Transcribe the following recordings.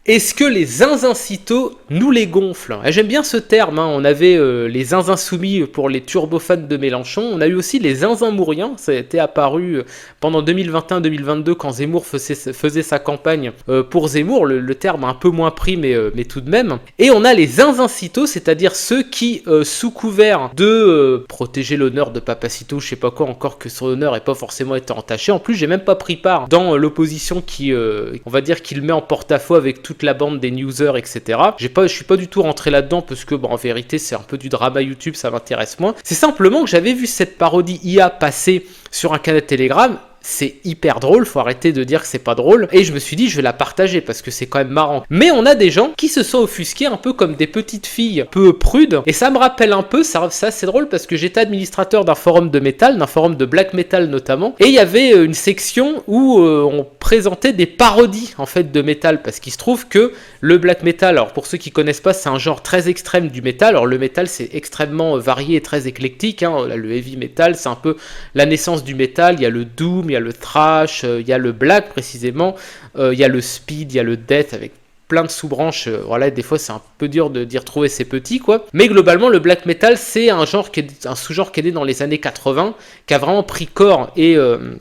Est-ce que les zinzincitos nous les gonflent? J'aime bien ce terme, hein. On avait les zinzins soumis pour les turbofans de Mélenchon, on a eu aussi les zinzins mouriens, ça a été apparu pendant 2021-2022 quand Zemmour faisait sa campagne pour Zemmour, le terme a un peu moins pris mais tout de même. Et on a les zinzincitos, c'est-à-dire ceux qui, sous couvert de protéger l'honneur de Papacito, je sais pas quoi encore, que son honneur n'ait pas forcément été entaché, en plus j'ai même pas pris part dans l'opposition qui, on va dire, qu'il met en porte-à-faux avec toute la bande des newsers, etc. Je suis pas du tout rentré là-dedans parce que, bon, en vérité, c'est un peu du drama YouTube, ça m'intéresse moins. C'est simplement que j'avais vu cette parodie IA passer sur un canal Telegram. C'est hyper drôle, faut arrêter de dire que c'est pas drôle. Et je me suis dit, je vais la partager parce que c'est quand même marrant. Mais on a des gens qui se sont offusqués un peu comme des petites filles peu prudes. Et ça me rappelle un peu, ça c'est drôle parce que j'étais administrateur d'un forum de métal, d'un forum de black metal notamment. Et il y avait une section où on présentait des parodies en fait de métal. Parce qu'il se trouve que le black metal, alors pour ceux qui connaissent pas, c'est un genre très extrême du métal. Alors le métal c'est extrêmement varié et très éclectique, hein. Le heavy metal c'est un peu la naissance du métal. Il y a le doom, il y a le thrash, il y a le black précisément, il y a le speed, il y a le death avec plein de sous-branches, voilà, des fois c'est un peu dur d'y retrouver ces petits, quoi. Mais globalement, le black metal, c'est un sous-genre qui est né dans les années 80, qui a vraiment pris corps et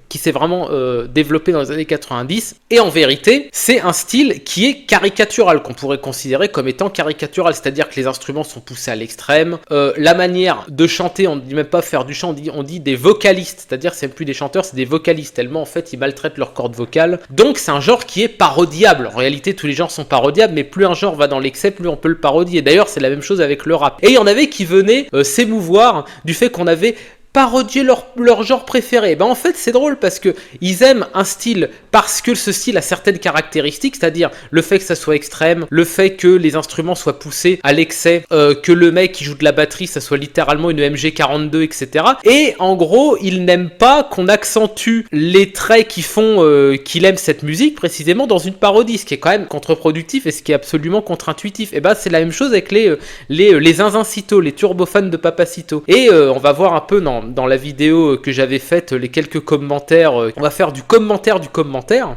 qui s'est vraiment développé dans les années 90. Et en vérité, c'est un style qui est caricatural, qu'on pourrait considérer comme étant caricatural, c'est-à-dire que les instruments sont poussés à l'extrême. La manière de chanter, on ne dit même pas faire du chant, on dit des vocalistes, c'est-à-dire c'est plus des chanteurs, c'est des vocalistes, tellement en fait ils maltraitent leurs cordes vocales. Donc c'est un genre qui est parodiable. En réalité, tous les genres sont parodiable, mais plus un genre va dans l'excès, plus on peut le parodier. D'ailleurs, c'est la même chose avec le rap. Et il y en avait qui venaient s'émouvoir du fait qu'on avait parodier leur genre préféré. Ben en fait c'est drôle parce que ils aiment un style parce que ce style a certaines caractéristiques, c'est-à-dire le fait que ça soit extrême, le fait que les instruments soient poussés à l'excès, que le mec qui joue de la batterie ça soit littéralement une MG42, etc. Et en gros ils n'aiment pas qu'on accentue les traits qui font qu'il aime cette musique précisément dans une parodie, ce qui est quand même contre-productif et ce qui est absolument contre-intuitif. Et ben c'est la même chose avec les zinzincitos, les turbofans de Papacito. Et on va voir un peu dans la vidéo que j'avais faite, les quelques commentaires. On va faire du commentaire du commentaire.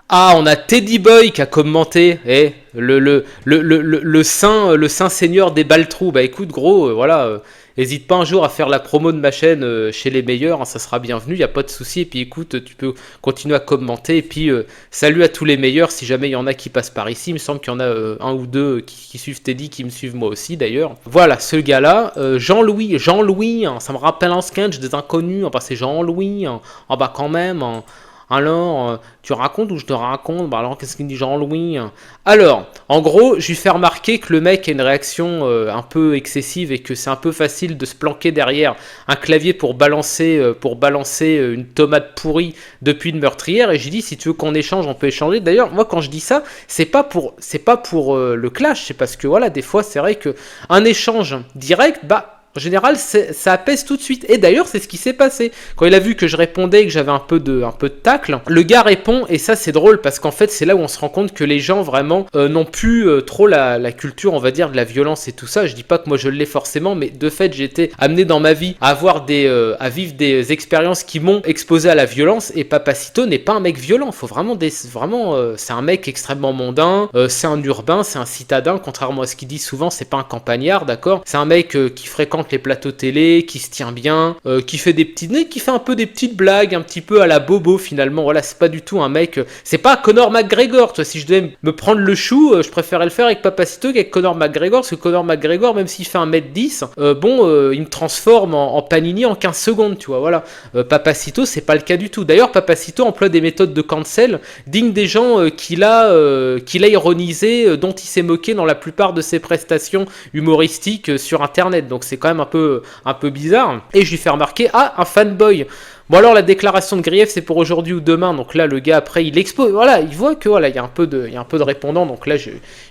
Ah, on a Teddy Boy qui a commenté, le saint seigneur des baltrous. Bah écoute gros, voilà, hésite pas un jour à faire la promo de ma chaîne chez les meilleurs, hein, ça sera bienvenu, y a pas de souci. Et puis écoute, tu peux continuer à commenter. Et puis salut à tous les meilleurs, si jamais il y en a qui passent par ici. Il me semble qu'il y en a un ou deux qui suivent Teddy, qui me suivent moi aussi d'ailleurs. Voilà, ce gars-là, Jean-Louis, hein, ça me rappelle un sketch des inconnus. Bah c'est Jean-Louis, hein, ah bah quand même. Hein. Alors, tu racontes ou je te raconte? Bah alors, qu'est-ce qu'il dit Jean-Louis? Alors, en gros, je lui fais remarquer que le mec a une réaction un peu excessive et que c'est un peu facile de se planquer derrière un clavier pour balancer une tomate pourrie depuis une meurtrière. Et j'ai dit, si tu veux qu'on échange, on peut échanger. D'ailleurs, moi, quand je dis ça, c'est pas pour le clash, c'est parce que voilà, des fois, c'est vrai que un échange direct, bah en général, ça apaise tout de suite. Et d'ailleurs, c'est ce qui s'est passé. Quand il a vu que je répondais et que j'avais un peu de tacle, le gars répond, et ça c'est drôle parce qu'en fait, c'est là où on se rend compte que les gens vraiment n'ont plus trop la culture, on va dire, de la violence et tout ça. Je dis pas que moi je l'ai forcément, mais de fait, j'ai été amené dans ma vie à vivre des expériences qui m'ont exposé à la violence. Et Papacito n'est pas un mec violent. Faut vraiment c'est un mec extrêmement mondain. C'est un urbain, c'est un citadin. Contrairement à ce qu'il dit souvent, c'est pas un campagnard, d'accord. C'est un mec qui fréquente les plateaux télé, qui se tient bien, qui fait un peu des petites blagues, un petit peu à la Bobo finalement. Voilà, c'est pas du tout un mec, c'est pas Conor McGregor. Toi, si je devais me prendre le chou, je préférais le faire avec Papacito qu'avec Conor McGregor, parce que Conor McGregor, même s'il fait 1m10, il me transforme en panini en 15 secondes, tu vois. Voilà, Papacito, c'est pas le cas du tout. D'ailleurs, Papacito emploie des méthodes de cancel dignes des gens qu'il a ironisé, dont il s'est moqué dans la plupart de ses prestations humoristiques sur internet. Donc c'est quand même un peu bizarre. Et je lui fais remarquer, un fanboy. Bon alors la déclaration de grief c'est pour aujourd'hui ou demain, donc là le gars après il expose, voilà, il voit que voilà, il y a un peu de répondants, donc là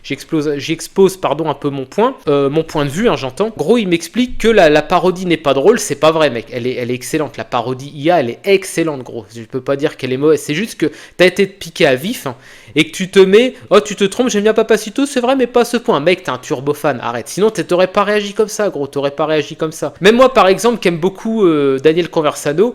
j'expose un peu mon point de vue, hein, j'entends. Gros, il m'explique que la parodie n'est pas drôle, c'est pas vrai mec, elle est excellente, la parodie IA elle est excellente gros, je peux pas dire qu'elle est mauvaise, c'est juste que t'as été piqué à vif, hein, et que tu te mets, tu te trompes, j'aime bien Papacito, c'est vrai mais pas à ce point, mec t'es un turbofan, arrête, sinon t'aurais pas réagi comme ça gros, même moi par exemple qui aime beaucoup Daniel Conversano,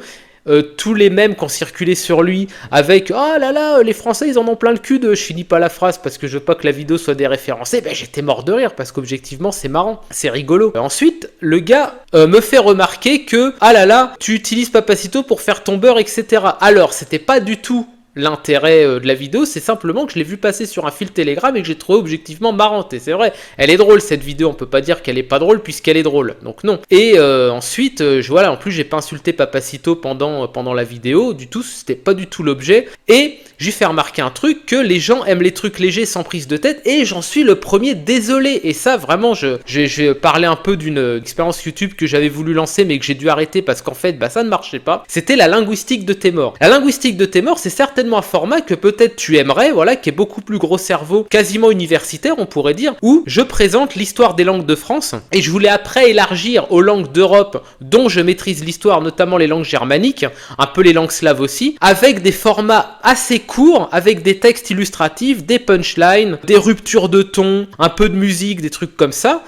tous les mèmes qui ont circulé sur lui avec oh là là, les Français ils en ont plein le cul de, je finis pas la phrase parce que je veux pas que la vidéo soit déréférencée, ben j'étais mort de rire parce qu'objectivement c'est marrant, c'est rigolo. Ensuite, le gars me fait remarquer que ah là là, tu utilises Papacito pour faire ton beurre, etc. Alors, c'était pas du tout l'intérêt de la vidéo, c'est simplement que je l'ai vu passer sur un fil Telegram et que j'ai trouvé objectivement marrante. Et c'est vrai, elle est drôle cette vidéo, on peut pas dire qu'elle est pas drôle puisqu'elle est drôle, donc non. Et ensuite, voilà, en plus j'ai pas insulté Papacito pendant la vidéo, du tout, c'était pas du tout l'objet. Et j'ai fait remarquer un truc, que les gens aiment les trucs légers sans prise de tête, et j'en suis le premier désolé. Et ça, vraiment, j'ai parlé un peu d'une expérience YouTube que j'avais voulu lancer, mais que j'ai dû arrêter parce qu'en fait, bah, ça ne marchait pas. C'était la linguistique de tes morts. La linguistique de tes morts, c'est certainement un format que peut-être tu aimerais, voilà, qui est beaucoup plus gros cerveau, quasiment universitaire, on pourrait dire, où je présente l'histoire des langues de France, et je voulais après élargir aux langues d'Europe, dont je maîtrise l'histoire, notamment les langues germaniques, un peu les langues slaves aussi, avec des formats assez courts, avec des textes illustratifs, des punchlines, des ruptures de ton, un peu de musique, des trucs comme ça.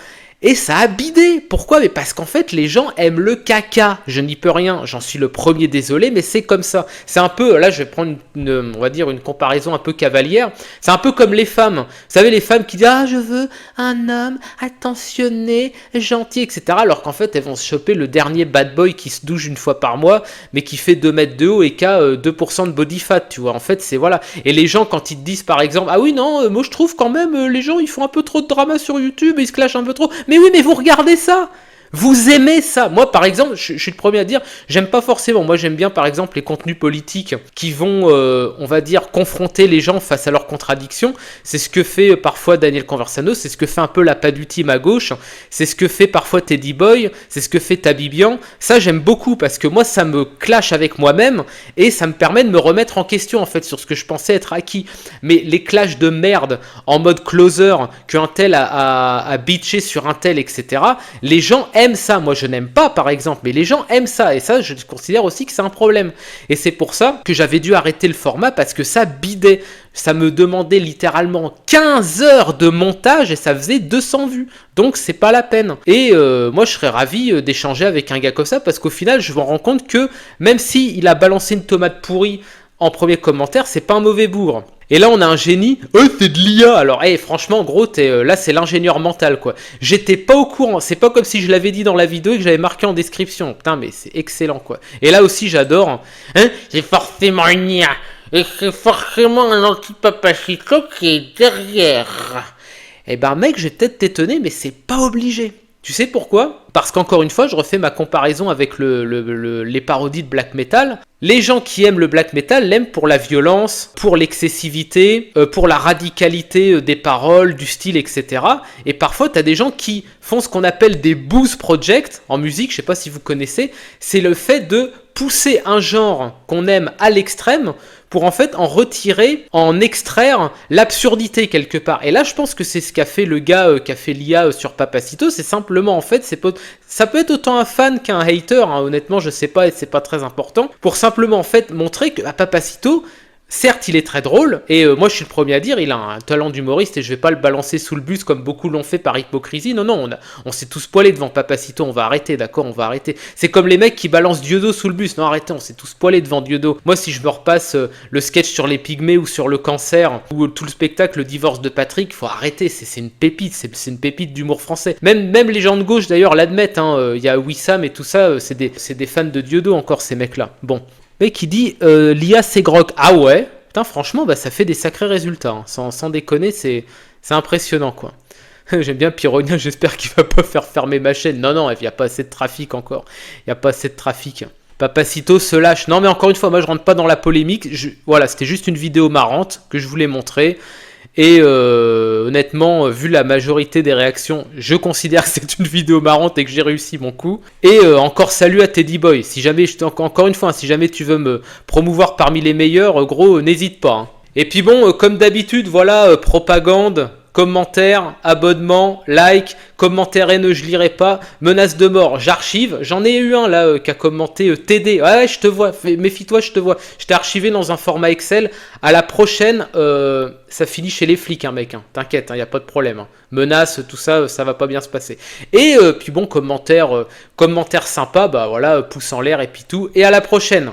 Et ça a bidé. Pourquoi? Mais parce qu'en fait, les gens aiment le caca. Je n'y peux rien. J'en suis le premier désolé, mais c'est comme ça. C'est un peu, là, je vais prendre on va dire une comparaison un peu cavalière. C'est un peu comme les femmes. Vous savez, les femmes qui disent, ah, je veux un homme attentionné, gentil, etc. Alors qu'en fait, elles vont se choper le dernier bad boy qui se douche une fois par mois, mais qui fait 2 mètres de haut et qui a 2% de body fat, tu vois. En fait, c'est voilà. Et les gens, quand ils te disent, par exemple, ah oui, non, moi je trouve quand même, les gens, ils font un peu trop de drama sur YouTube, ils se clashent un peu trop. Mais oui, mais vous regardez ça, vous aimez ça. Moi, par exemple, je suis le premier à dire, j'aime pas forcément. Moi, j'aime bien, par exemple, les contenus politiques qui vont, on va dire, confronter les gens face à leurs contradictions. C'est ce que fait parfois Daniel Conversano, c'est ce que fait un peu la Padu Team à gauche, c'est ce que fait parfois Teddy Boy, c'est ce que fait Tabibian. Ça, j'aime beaucoup parce que moi, ça me clash avec moi-même et ça me permet de me remettre en question, en fait, sur ce que je pensais être acquis. Mais les clashs de merde en mode closer, qu'un tel a bitché sur un tel, etc., les gens aiment ça. Moi, je n'aime pas, par exemple, mais les gens aiment ça. Et ça, je considère aussi que c'est un problème. Et c'est pour ça que j'avais dû arrêter le format parce que ça bidait. Ça me demandait littéralement 15 heures de montage et ça faisait 200 vues. Donc, c'est pas la peine. Et moi, je serais ravi d'échanger avec un gars comme ça parce qu'au final, je me rends compte que même s'il a balancé une tomate pourrie en premier commentaire, c'est pas un mauvais bourre. Et là, on a un génie. C'est de l'IA. Alors, franchement, gros, là, c'est l'ingénieur mental, quoi. J'étais pas au courant. C'est pas comme si je l'avais dit dans la vidéo et que j'avais marqué en description. Putain, mais c'est excellent, quoi. Et là aussi, j'adore. C'est forcément une IA. Et c'est forcément un anti-Papacito qui est derrière. Eh ben, mec, je vais peut-être t'étonner, mais c'est pas obligé. Tu sais pourquoi? Parce qu'encore une fois, je refais ma comparaison avec les parodies de black metal. Les gens qui aiment le black metal l'aiment pour la violence, pour l'excessivité, pour la radicalité des paroles, du style, etc. Et parfois, tu as des gens qui font ce qu'on appelle des booze projects en musique, je sais pas si vous connaissez. C'est le fait de pousser un genre qu'on aime à l'extrême pour en fait en retirer, en extraire l'absurdité quelque part. Et là, je pense que c'est ce qu'a fait le gars qui a fait l'IA sur Papacito. C'est simplement, en fait, ça peut être autant un fan qu'un hater, hein. Honnêtement, je sais pas et c'est pas très important. Pour simplement, en fait, montrer que Papacito, certes, il est très drôle, et moi je suis le premier à dire, il a un talent d'humoriste, et je vais pas le balancer sous le bus comme beaucoup l'ont fait par hypocrisie. Non, on s'est tous poilés devant Papacito, on va arrêter, d'accord, on va arrêter. C'est comme les mecs qui balancent Dieudo sous le bus. Non, arrêtez, on s'est tous poilés devant Dieudo. Moi, si je me repasse le sketch sur les pygmées ou sur le cancer, ou tout le spectacle, le divorce de Patrick, faut arrêter, c'est une pépite, c'est une pépite d'humour français. Même les gens de gauche d'ailleurs l'admettent, hein, y a Wissam et tout ça, c'est des fans de Dieudo encore, ces mecs-là. Bon. Mais qui dit l'IA c'est grog. Ah ouais, putain, franchement, bah, ça fait des sacrés résultats. Hein. Sans déconner, c'est impressionnant, quoi. J'aime bien Pyronia, j'espère qu'il va pas faire fermer ma chaîne. Non, il n'y a pas assez de trafic encore. Il n'y a pas assez de trafic. Papacito se lâche. Non, mais encore une fois, moi je rentre pas dans la polémique. Voilà, c'était juste une vidéo marrante que je voulais montrer. Et honnêtement, vu la majorité des réactions, je considère que c'est une vidéo marrante et que j'ai réussi mon coup. Et encore salut à Teddy Boy. Si jamais, encore une fois, hein, si jamais tu veux me promouvoir parmi les meilleurs, gros, n'hésite pas. Hein. Et puis bon, comme d'habitude, voilà, propagande, commentaires, abonnement, like, commentaire haineux, je lirai pas, menace de mort, j'archive. J'en ai eu un là qui a commenté TD. Ouais, je te vois, méfie-toi, je te vois. Je t'ai archivé dans un format Excel. À la prochaine, ça finit chez les flics, hein, mec. Hein. T'inquiète, y a pas de problème. Hein. Menace, tout ça, ça va pas bien se passer. Et puis bon, commentaire sympa, bah voilà, pouce en l'air et puis tout. Et à la prochaine.